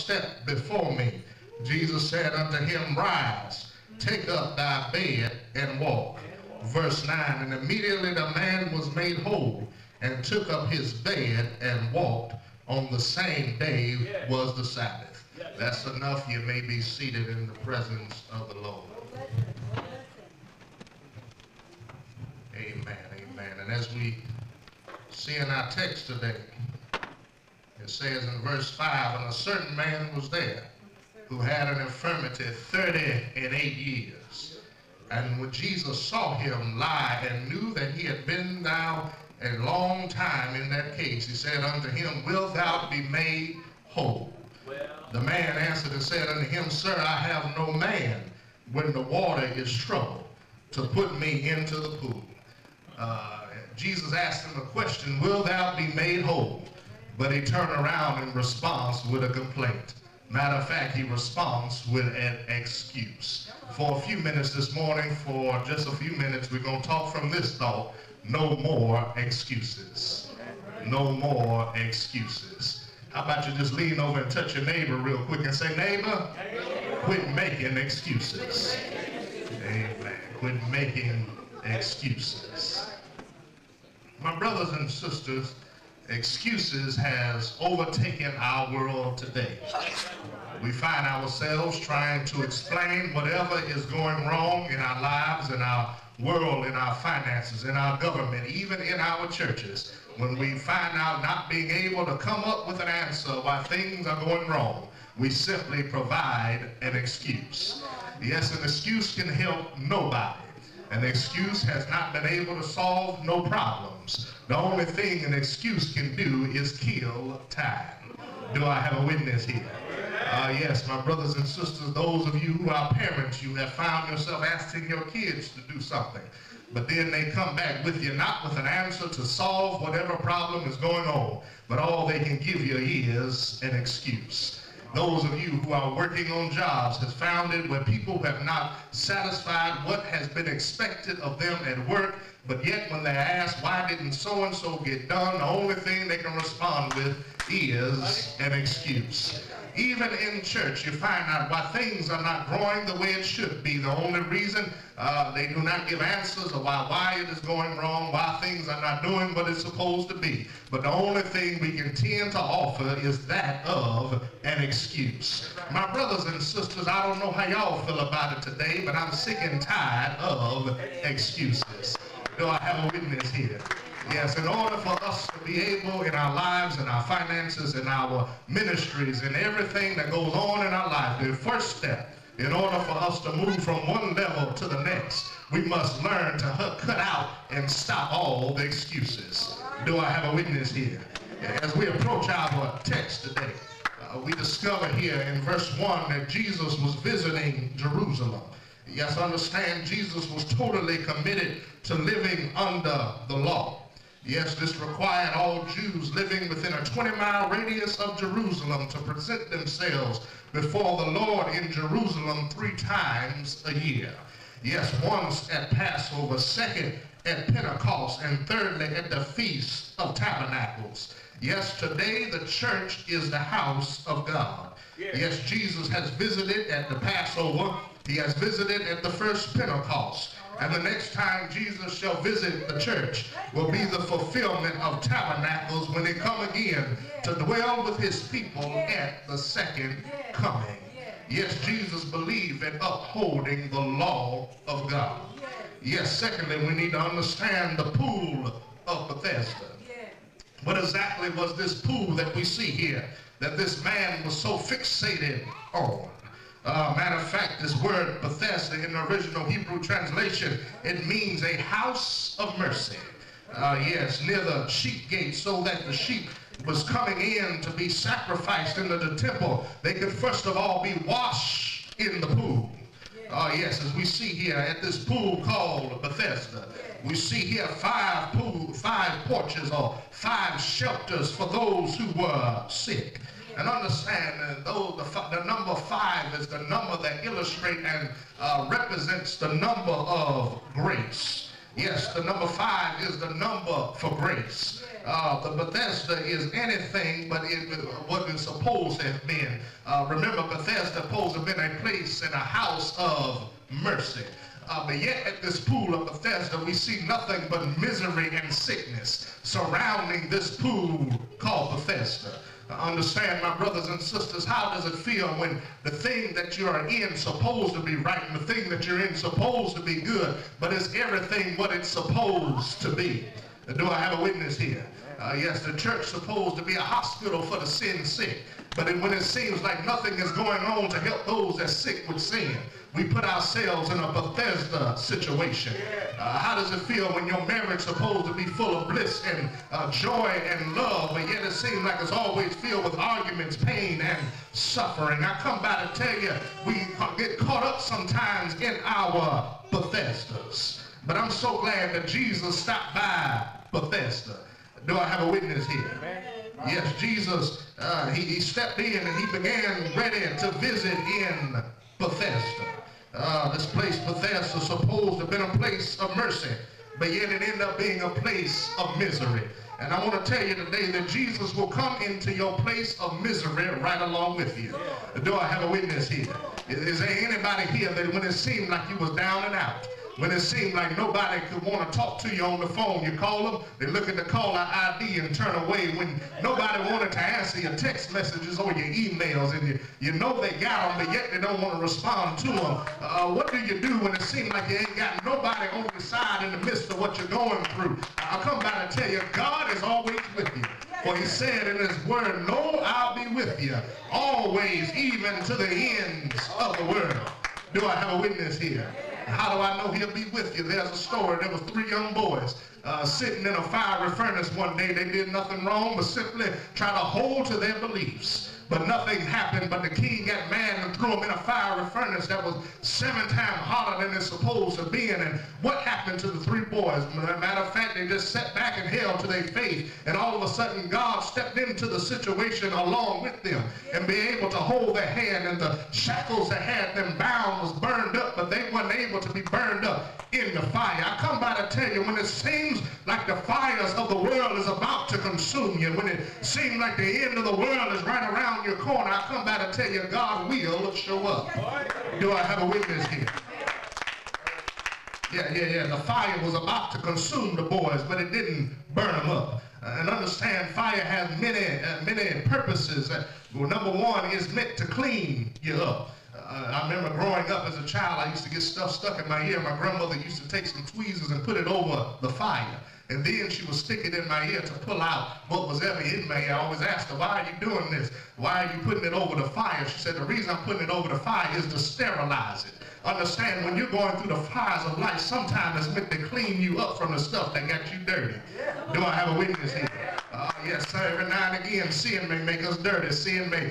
step before me. Jesus said unto him, rise, take up thy bed and walk. Verse 9, and immediately the man was made whole and took up his bed and walked. On the same day was the Sabbath. That's enough. You may be seated in the presence of the Lord. Amen, amen. And as we see in our text today, it says in verse 5, and a certain man was there who had an infirmity 38 years. And when Jesus saw him lie and knew that he had been now a long time in that case, he said unto him, wilt thou be made whole? The man answered and said unto him, sir, I have no man when the water is troubled to put me into the pool. Jesus asked him a question, will thou be made whole? But he turned around and responds with a complaint. Matter of fact, he responds with an excuse. For a few minutes this morning, for just a few minutes, we're going to talk from this thought: no more excuses. No more excuses. How about you just lean over and touch your neighbor real quick and say, neighbor, quit making excuses. Amen. Quit making excuses. My brothers and sisters, excuses has overtaken our world today. We find ourselves trying to explain whatever is going wrong in our lives, in our world, in our finances, in our government, even in our churches. When we find out not being able to come up with an answer why things are going wrong, we simply provide an excuse. Yes, an excuse can help nobody. An excuse has not been able to solve no problems. The only thing an excuse can do is kill time. Do I have a witness here? Yes, my brothers and sisters, those of you who are parents, you have found yourself asking your kids to do something. But then they come back with you, not with an answer to solve whatever problem is going on, but all they can give you is an excuse. Those of you who are working on jobs have found it where people have not satisfied what has been expected of them at work, but yet when they're asked why didn't so-and-so get done, the only thing they can respond with is an excuse. Even in church, you find out why things are not growing the way it should be. The only reason they do not give answers of why it is going wrong, why things are not doing what it's supposed to be. But the only thing we can tend to offer is that of an excuse. My brothers and sisters, I don't know how y'all feel about it today, but I'm sick and tired of excuses. Do I have a witness here? Yes, in order for us to be able in our lives and our finances and our ministries and everything that goes on in our life, the first step, in order for us to move from one level to the next, we must learn to cut out and stop all the excuses. Do I have a witness here? As we approach our text today, we discover here in verse 1 that Jesus was visiting Jerusalem. Yes, understand, Jesus was totally committed to living under the law. Yes, this required all Jews living within a 20-mile radius of Jerusalem to present themselves before the Lord in Jerusalem 3 times a year. Yes, once at Passover, second at Pentecost, and thirdly at the Feast of Tabernacles. Yes, today the church is the house of God. Yes, Jesus has visited at the Passover. He has visited at the first Pentecost. And the next time Jesus shall visit the church will be the fulfillment of tabernacles when he come again to dwell with his people at the second coming. Yes, Jesus believed in upholding the law of God. Yes, secondly, we need to understand the pool of Bethesda. What exactly was this pool that we see here that this man was so fixated on? Matter of fact, this word Bethesda in the original Hebrew translation, it means a house of mercy. Yes, near the sheep gate, so that the sheep was coming in to be sacrificed into the temple. They could first of all be washed in the pool. Yes, as we see here at this pool called Bethesda, we see here 5 porches or 5 shelters for those who were sick. And understand, though the number 5 is the number that illustrates and represents the number of grace. Yes, the number 5 is the number for grace. The Bethesda is anything but what it's supposed to have been. Remember, Bethesda supposed to have been a place and a house of mercy. But yet at this pool of Bethesda, we see nothing but misery and sickness surrounding this pool called Bethesda. Understand, my brothers and sisters, how does it feel when the thing that you are in supposed to be right and the thing that you're in supposed to be good, but it's everything what it's supposed to be? Do I have a witness here? Yes, the church supposed to be a hospital for the sin sick, but when it seems like nothing is going on to help those that are sick with sin, we put ourselves in a Bethesda situation. How does it feel when your marriage is supposed to be full of bliss and joy and love, but yet it seems like it's always filled with arguments, pain, and suffering? I come by to tell you, we get caught up sometimes in our Bethesdas. But I'm so glad that Jesus stopped by Bethesda. Do I have a witness here? Amen. Yes, Jesus, he stepped in and he began ready to visit in Bethesda. This place, Bethesda, supposed to have been a place of mercy, but yet it ended up being a place of misery. And I want to tell you today that Jesus will come into your place of misery right along with you. Do I have a witness here? Is there anybody here that when it seemed like you was down and out, when it seemed like nobody could want to talk to you on the phone, you call them, they look at the caller ID and turn away. When nobody wanted to answer your text messages or your emails, and you know they got them, but yet they don't want to respond to them. What do you do when it seems like you ain't got nobody on your side in the midst of what you're going through? I'll come back and tell you, God is always with you. For he said in his word, "Lo, I'll be with you always, even to the ends of the world." Do I have a witness here? How do I know he'll be with you? There's a story. There was 3 young boys sitting in a fiery furnace one day. They did nothing wrong but simply try to hold to their beliefs. But nothing happened, but the king got mad and threw them in a fiery furnace that was 7 times hotter than it's supposed to be. And what happened to the 3 boys? Matter of fact, they just sat back and held to their faith. And all of a sudden, God stepped into the situation along with them and be able to hold their hand. And the shackles that had them bound was burned up, but they weren't able to be burned up in the fire. I come by to tell you, when it seems like the fires of the world is about to consume you, when it seems like the end of the world is right around your corner, I come by to tell you, God will show up. Do I have a witness here? Yeah. The fire was about to consume the boys, but it didn't burn them up. And understand, fire has many purposes. Well, number 1 is meant to clean you up. I remember growing up as a child, I used to get stuff stuck in my ear. My grandmother used to take some tweezers and put it over the fire. And then she would stick it in my ear to pull out what was ever in my ear. I always asked her, "Why are you doing this? Why are you putting it over the fire?" She said, "The reason I'm putting it over the fire is to sterilize it." Understand, when you're going through the fires of life, sometimes it's meant to clean you up from the stuff that got you dirty. Do I have a witness here? Yes, sir. Every now and again, sin may make us dirty. Sin may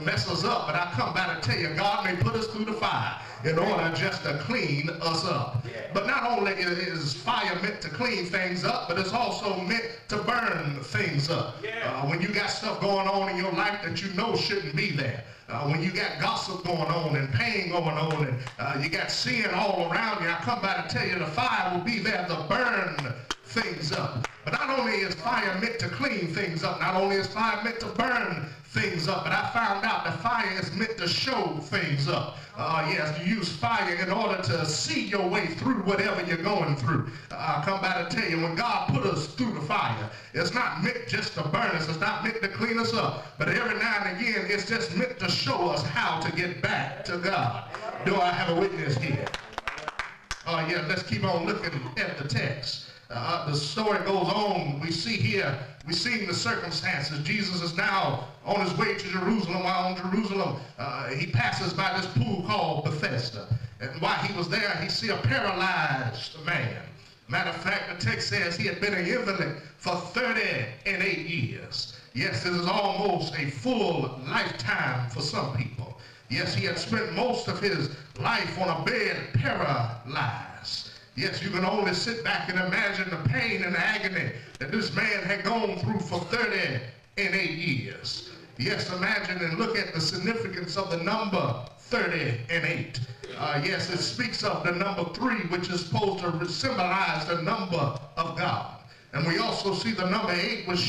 mess us up. But I come by to tell you, God may put us through the fire in order just to clean us up. But not only is fire meant to clean things up, but it's also meant to burn things up. When you got stuff going on in your life that you know shouldn't be there, when you got gossip going on and pain going on and you got sin all around you, I come by to tell you the fire will be there to burn things up. But not only is fire meant to clean things up, not only is fire meant to burn things up, but I found out that fire is meant to show things up. Yes, you use fire in order to see your way through whatever you're going through. I come by to tell you, when God put us through the fire, it's not meant just to burn us, it's not meant to clean us up, but every now and again, it's just meant to show us how to get back to God. Do I have a witness here? Yeah, let's keep on looking at the text. The story goes on. We see here, we see the circumstances. Jesus is now on his way to Jerusalem. While in Jerusalem, he passes by this pool called Bethesda. And while he was there, he see a paralyzed man. Matter of fact, the text says he had been an invalid for 38 years. Yes, this is almost a full lifetime for some people. Yes, he had spent most of his life on a bed paralyzed. Yes, you can only sit back and imagine the pain and the agony that this man had gone through for 38 years. Yes, imagine and look at the significance of the number 30 and 8. Yes, it speaks of the number 3, which is supposed to symbolize the number of God. And we also see the number 8, which